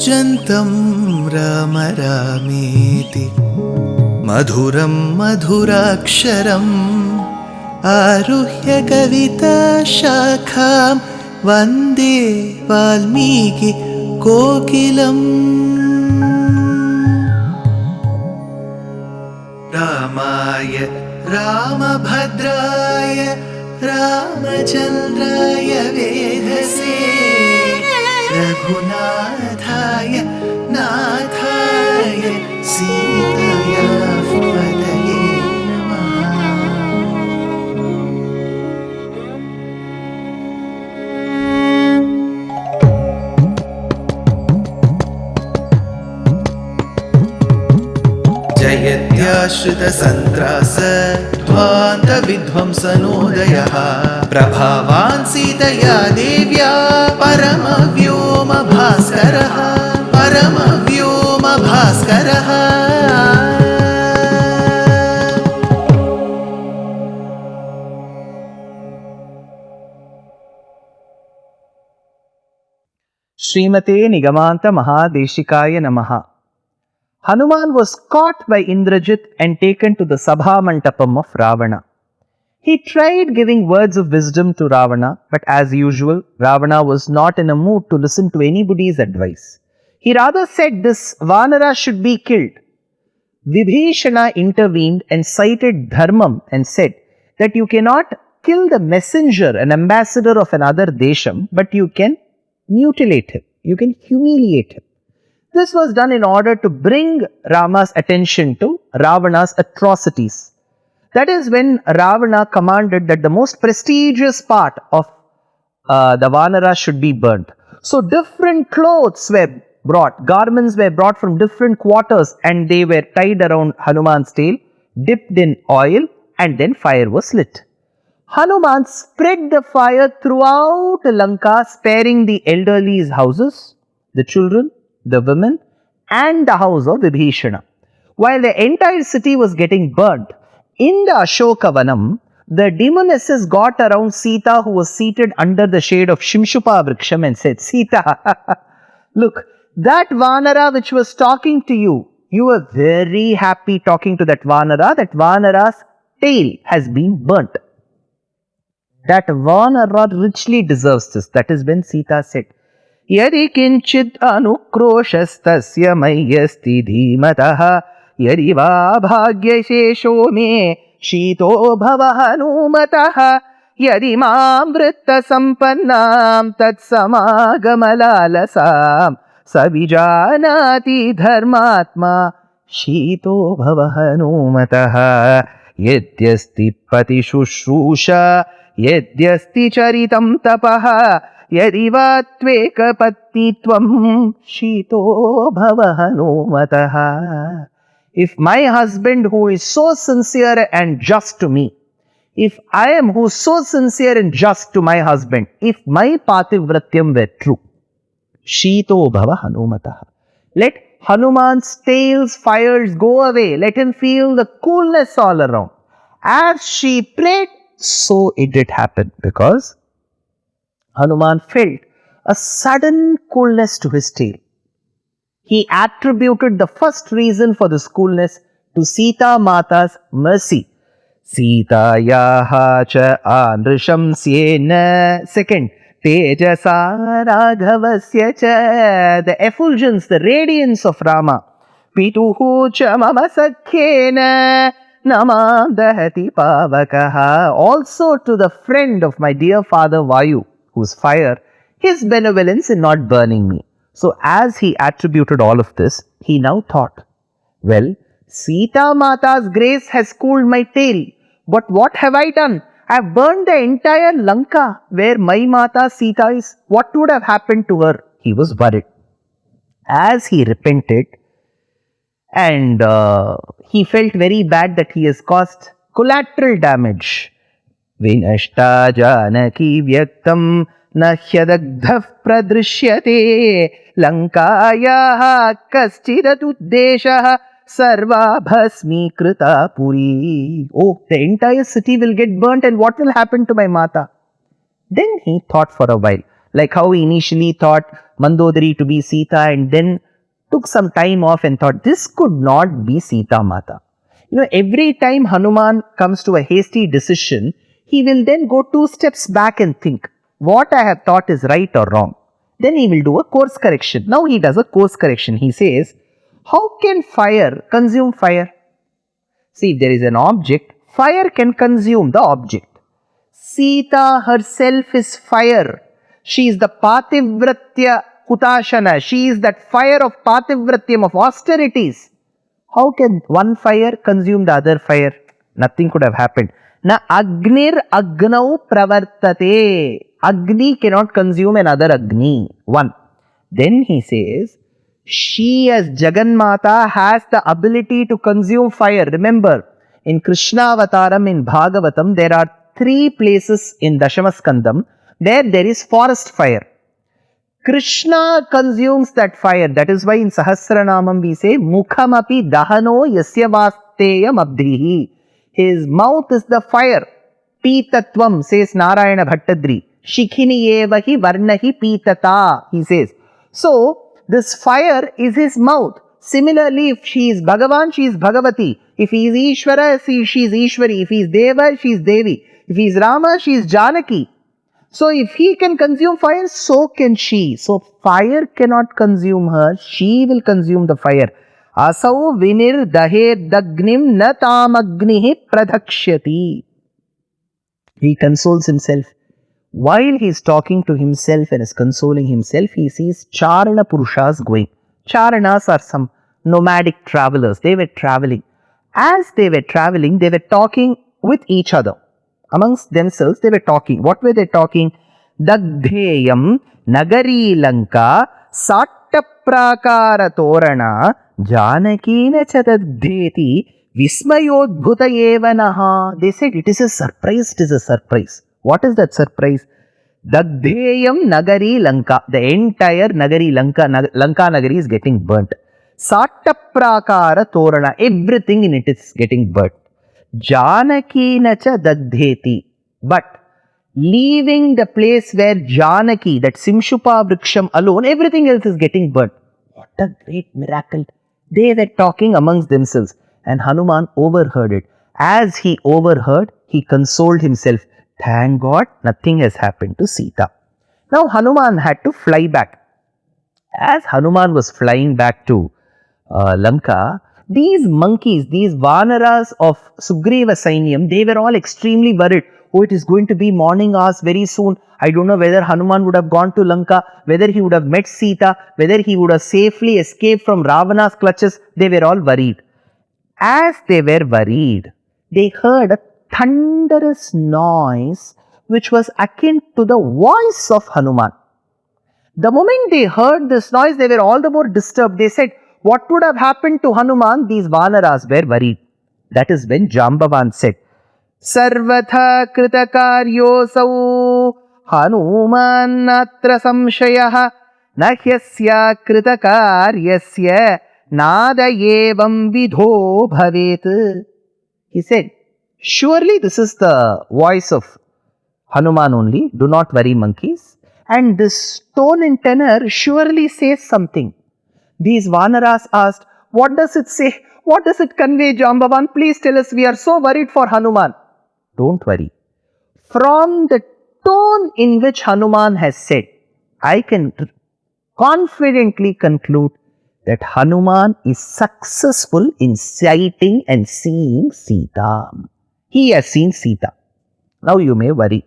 कूजन्तं राम रामेति मधुरं मधुराक्षरम् आरुह्य कविताशाखां वन्दे वाल्मीकि कोकिलम्। रामाय रामभद्राय रामचन्द्राय वेधसे रघुनाथाय नाथाय सीताया पतये नमः। जयत्याश्रितसन्त्रास ध्वान्तविध्वंसनोदयः प्रभावान् सीतया देव्या परमव्योमभास्करः परमव्योमभास्करः। Srimate Nigamanta Mahadeshikaya Namaha. Hanuman was caught by Indrajit and taken to the Sabha Mantapam of Ravana. He tried giving words of wisdom to Ravana, but as usual, Ravana was not in a mood to listen to anybody's advice. He rather said this Vanara should be killed. Vibhishana intervened and cited Dharmam and said that you cannot kill the messenger, an ambassador of another desham, but you can mutilate him, you can humiliate him. This was done in order to bring Rama's attention to Ravana's atrocities. That is when Ravana commanded that the most prestigious part of the Vanara should be burnt. So different clothes were brought, garments were brought from different quarters, and they were tied around Hanuman's tail, dipped in oil, and then fire was lit. Hanuman spread the fire throughout Lanka, sparing the elderly's houses, the children, the women, and the house of Vibhishana. While the entire city was getting burnt, in the Ashokavanam, the demonesses got around Sita, who was seated under the shade of Shimshupa Vriksham, and said, Sita, look, that Vanara which was talking to you, you were very happy talking to that Vanara. That Vanara's tail has been burnt. That Vanara richly deserves this. That is when Sita said, Yadi kinchid anukroshastasya mayasti dhimataha yadi va bhagyashesho me shito bhava hanumataha yadi maam vritta sampannam tat samagamalasam savijanati dharmatma shito bhava hanumataha yadyasti pati shushrusha yadyasti charitam tapaha yadiva tveka patnitvam shito bhava hanumataha. If my husband who is so sincere and just to me, if I am who is so sincere and just to my husband, if my pativratyam were true, shito bhava hanumataha. Let Hanuman's tail's fires go away. Let him feel the coolness all around. As she prayed, so it did happen, because Hanuman felt a sudden coolness to his tail. He attributed the first reason for this coolness to Sita Mata's mercy. Sita yaha cha anrishamsyena. Second, tejasa raghavasya cha. The effulgence, the radiance of Rama. Pituhu cha mama sakhyena. Namam dahati pavakaha. Also to the friend of my dear father Vayu, whose fire, his benevolence in not burning me. So as he attributed all of this, he now thought, well, Sita Mata's grace has cooled my tail, but what have I done? I have burned the entire Lanka where my Mata Sita is. What would have happened to her? He was worried. As he repented, and he felt very bad that he has caused collateral damage. Vinashta janaki vyaktam nahyadagdhav pradrishyate lankayaha kaschidatuddeshaha sarva bhasmi krita puri. Oh, the entire city will get burnt, and what will happen to my Mata? Then he thought for a while, Like how he initially thought Mandodari to be Sita and then took some time off and thought this could not be Sita Mata. Every time Hanuman comes to a hasty decision, he will then go 2 steps back and think, what I have thought is right or wrong. Then he will do a course correction. Now he does a course correction. He says, how can fire consume fire? See, if there is an object, fire can consume the object. Sita herself is fire. She is the Pativratya Hutashana. She is that fire of Pativratyam, of austerities. How can one fire consume the other fire? Nothing could have happened. Na Agnir Agnau Pravartate. Agni cannot consume another Agni. One. Then he says, she as Jagannmata has the ability to consume fire. Remember, in Krishna Avataram in Bhagavatam, there are 3 places in Dashamaskandam where there is forest fire. Krishna consumes that fire. That is why in Sahasranamam we say, Mukhamapi dahano yasya vasteyam abdhihi. His mouth is the fire. Pitatvam, says Narayana Bhattadri. Shikhini evahi varnahi pitata, he says. So, this fire is his mouth. Similarly, if she is Bhagavan, she is Bhagavati. If he is Ishvara, she is Ishwari. If he is Deva, she is Devi. If he is Rama, she is Janaki. So, if he can consume fire, so can she. So, fire cannot consume her. She will consume the fire. Asau vinir daher dagnim na tamagnihi pradhakshyati. He consoles himself. While he is talking to himself and is consoling himself, he sees Charana Purushas going. Charanas are some nomadic travelers. They were traveling. As they were traveling, they were talking with each other. Amongst themselves, they were talking. What were they talking? Dagdheyam Nagari Lanka Sattaprakara Torana Janakina Chadadheti Vismayodbhuta Evanaha. They said it is a surprise, it is a surprise. What is that surprise? Dagdheyam Nagari Lanka. The entire Nagari Lanka Nagari is getting burnt. Sattaprakara Torana. Everything in it is getting burnt. Janaki nacha dadheti. But leaving the place where Janaki, that Simshupa Vriksham alone, everything else is getting burnt. What a great miracle. They were talking amongst themselves and Hanuman overheard it. As he overheard, he consoled himself. Thank God, nothing has happened to Sita. Now Hanuman had to fly back. As Hanuman was flying back to Lanka, these monkeys, these Vanaras of Sugreeva Sainyam, they were all extremely worried. Oh, it is going to be morning hours very soon. I don't know whether Hanuman would have gone to Lanka, whether he would have met Sita, whether he would have safely escaped from Ravana's clutches. They were all worried. As they were worried, they heard a thunderous noise which was akin to the voice of Hanuman. The moment they heard this noise, they were all the more disturbed. They said, what would have happened to Hanuman? These Vanaras were worried. That is when Jambavan said, Sarvatha kritakaryosav Hanuman natra samshayaha nahyasya kritakaryasya nadayevam vidho bhavet. He said, surely this is the voice of Hanuman only. Do not worry, monkeys. And this tone and tenor surely says something. These Vanaras asked, what does it say? What does it convey, Jambavan? Please tell us. We are so worried for Hanuman. Don't worry. From the tone in which Hanuman has said, I can confidently conclude that Hanuman is successful in sighting and seeing Sita. He has seen Sita. Now you may worry.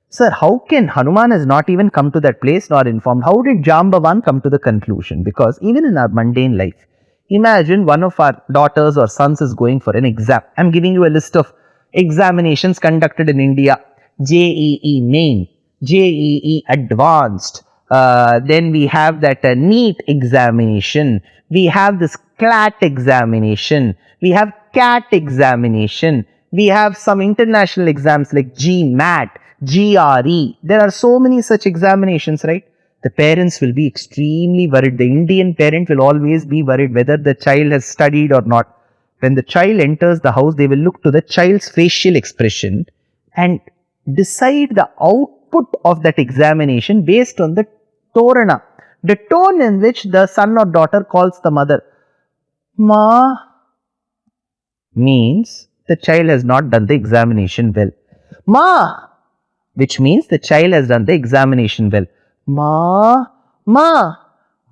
Sir, how can Hanuman has not even come to that place nor informed? How did Jambavan come to the conclusion? Because even in our mundane life, imagine one of our daughters or sons is going for an exam. I am giving you a list of examinations conducted in India. JEE Main, JEE Advanced, then we have that NEET examination, we have this CLAT examination, we have CAT examination, we have some international exams like GMAT, GRE. There are so many such examinations, right? The parents will be extremely worried. The Indian parent will always be worried whether the child has studied or not. When the child enters the house, they will look to the child's facial expression and decide the outcome output of that examination based on the torana, the tone in which the son or daughter calls the mother. Ma means the child has not done the examination well. Ma, which means the child has done the examination well. Ma, ma,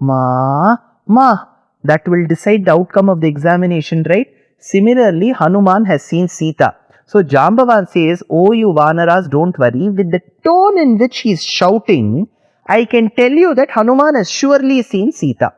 ma, ma. That will decide the outcome of the examination, right? Similarly, Hanuman has seen Sita. So Jambavan says, "Oh, you Vanaras, don't worry." With the tone in which he is shouting, I can tell you that Hanuman has surely seen Sita.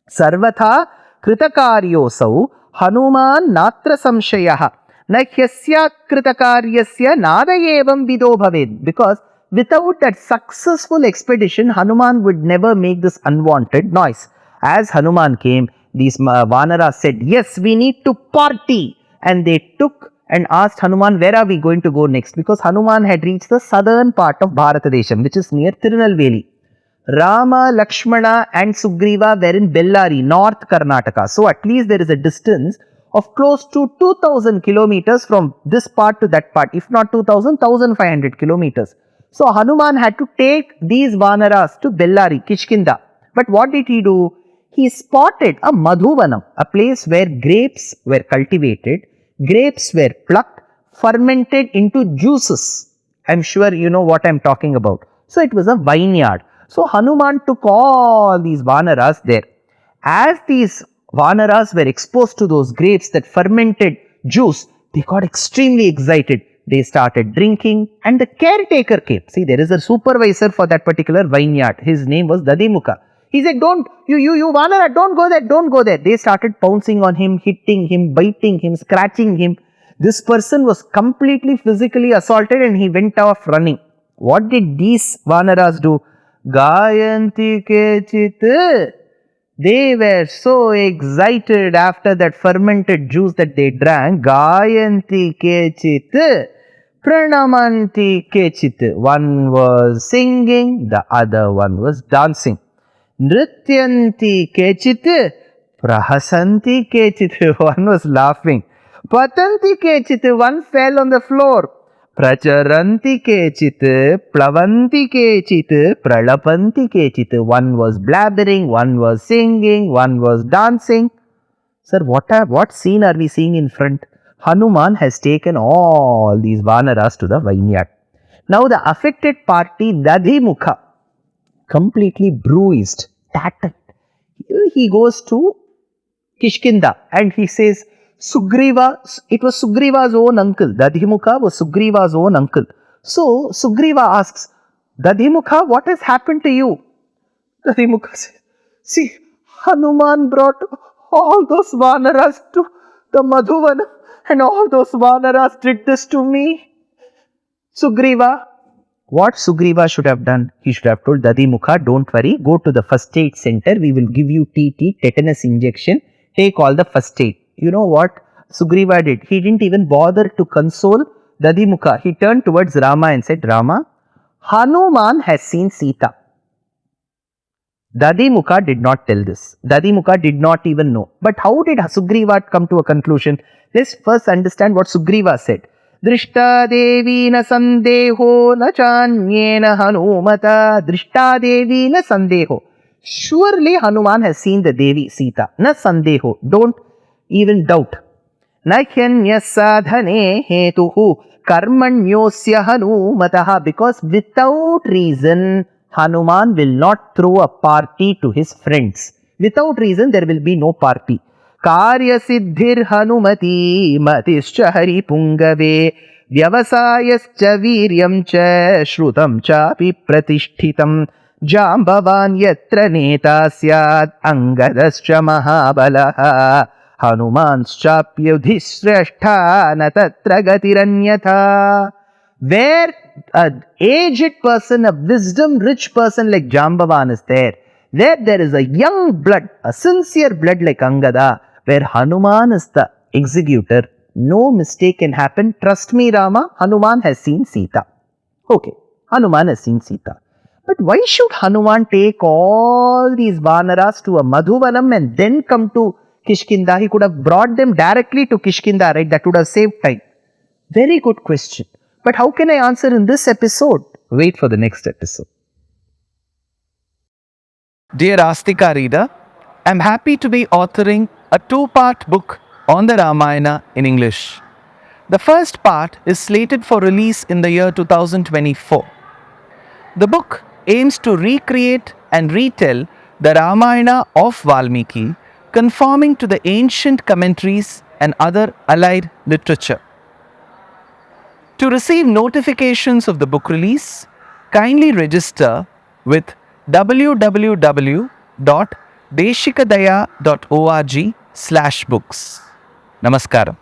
Sarvatha kritakaryosav Hanuman natra samshayah na hyasya kritakaryasya nadayevam vido bhaved. Because without that successful expedition, Hanuman would never make this unwanted noise. As Hanuman came, these Vanaras said, "Yes, we need to party." And they took and asked Hanuman, "Where are we going to go next?" Because Hanuman had reached the southern part of Bharatadesham, which is near Tirunelveli. Rama, Lakshmana and Sugreeva were in Bellary, North Karnataka. So at least there is a distance of close to 2000 kilometers from this part to that part. If not 2000, 1500 kilometers. So Hanuman had to take these Vanaras to Bellary, Kishkinda. But what did he do? He spotted a Madhuvanam, a place where grapes were cultivated, grapes were plucked, fermented into juices. I'm sure you know what I'm talking about. So it was a vineyard. So Hanuman took all these Vanaras there. As these Vanaras were exposed to those grapes, that fermented juice, they got extremely excited. They started drinking and the caretaker came. See, there is a supervisor for that particular vineyard. His name was Dadimukha. He said, "Don't, you Vanara, don't go there, don't go there." They started pouncing on him, hitting him, biting him, scratching him. This person was completely physically assaulted and he went off running. What did these Vanaras do? Gayanti kechit. They were so excited after that fermented juice that they drank. Gayanti kechit. Pranamanti kechit. One was singing, the other one was dancing. Nrityanti kechit. Prahasanti kechit. One was laughing. Patanti kechit. One fell on the floor. Pracharanti kechit, plavanti kechit, pralapanti kechit. One was blabbering, one was singing, one was dancing. Sir, what scene are we seeing in front? Hanuman has taken all these Vanaras to the vineyard. Now the affected party, Dadimukha, completely bruised, tattered. He goes to Kishkinda and he says, Sugreeva, it was Sugreeva's own uncle. Dadhimukha was Sugreeva's own uncle. So Sugreeva asks, "Dadhimukha, what has happened to you?" Dadhimukha says, "See, Hanuman brought all those Vanaras to the Madhuvan and all those Vanaras did this to me." Sugreeva, what Sugreeva should have done? He should have told Dadhimukha, "Don't worry, go to the first aid center. We will give you TT, tetanus injection. Take all the first aid." You know what Sugreeva did? He didn't even bother to console Dadhimukha. He turned towards Rama and said, "Rama, Hanuman has seen Sita." Dadhimukha did not tell this. Dadhimukha did not even know. But how did Sugreeva come to a conclusion? Let's first understand what Sugreeva said. Drishta devi na sandeho na chanyena hanumata. Drishta devi na sandeho. Surely Hanuman has seen the Devi Sita. Na sandeho. Don't even doubt. Nahyanya sadhane hetuhu karmanyosya hanumataha. Because without reason, Hanuman will not throw a party to his friends. Without reason, there will be no party. Karya siddhir hanumati matischa hari pungave vyavasayascha viryam cha shrutam chapi pratishtitam jambavan yatra neta syad angadascha mahabalaha hanumanschapyudhisrashtha na tatra gatiranyatha. Where an aged person, a wisdom-rich person like Jambavan is there is a young blood, a sincere blood like Angada, where Hanuman is the executor, no mistake can happen. Trust me, Rama, Hanuman has seen Sita. Okay, Hanuman has seen Sita. But why should Hanuman take all these Vanaras to a Madhuvanam and then come to Kishkinda? He could have brought them directly to Kishkinda, right? That would have saved time. Very good question. But how can I answer in this episode? Wait for the next episode. Dear Astika reader, I'm happy to be authoring a two-part book on the Ramayana in English. The first part is slated for release in the year 2024. The book aims to recreate and retell the Ramayana of Valmiki, conforming to the ancient commentaries and other allied literature. To receive notifications of the book release, kindly register with www.deshikadaya.org/books. Namaskaram.